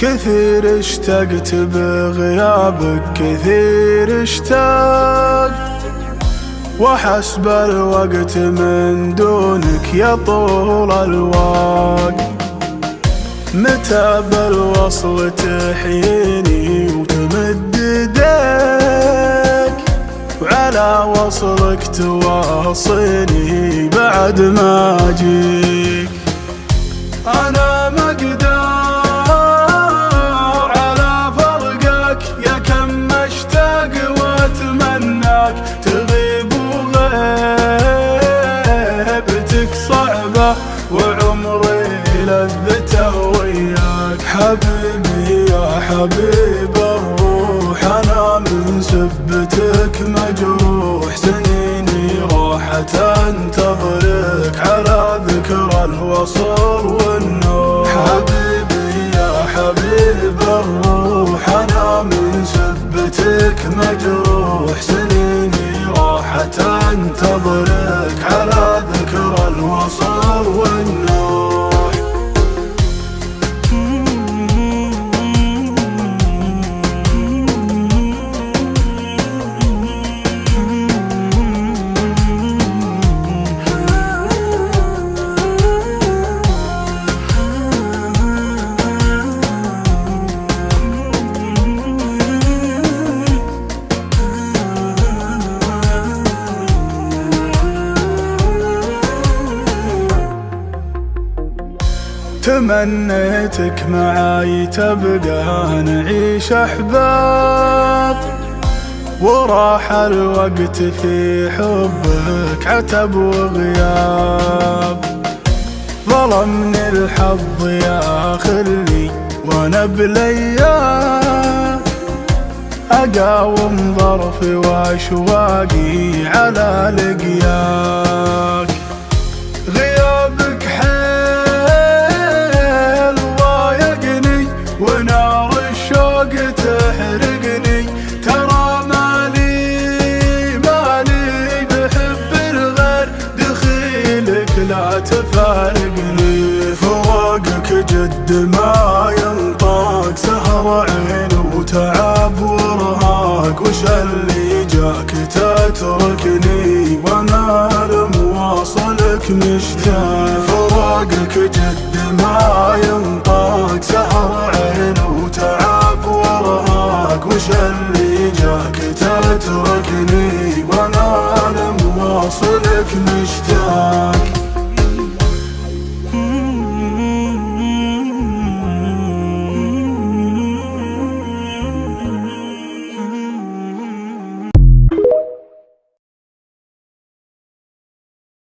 كثير اشتقت بغيابك، كثير اشتقت، وحسب الوقت من دونك يطول الوقت. متى بالوصل تحييني وتمد يديك، وعلى وصلك تواصيني بعد ما اجيك. انا ما اقدر على فرقك، يا كم اشتاق واتمناك تغيب، وغيبتك صعبة وعمري لذته وياك. حبيبي يا حبيب الروح، انا من سبتك مجروح، سنيني راحت انتظرك على ذكرى الوصل والنور. حبيبي يا حبيب الروح، انا من سبتك مجروح، سنيني راحت انتظرك على ذكرى الوصل والنور. تمنيتك معاي تبقى نعيش أحباب، وراح الوقت في حبك عتب وغياب. ظلمني الحظ يا خلي وانا بلياك، اقاوم ظرفي واشواقي على لقياك. غيابك ونار الشوق تحرقني، ترى مالي بحب الغير، دخيلك لا تفارقني. فراقك جد ما ينطاق، سهر عين وتعب ورهاق، وش اللي جاك تتركني وانا لمواصلك مشتاق. فراقك جد ما ينطاق، سهر عين وتعب ورهاق، وش اللي جاك تتركني وانا لمواصلك مشتاق.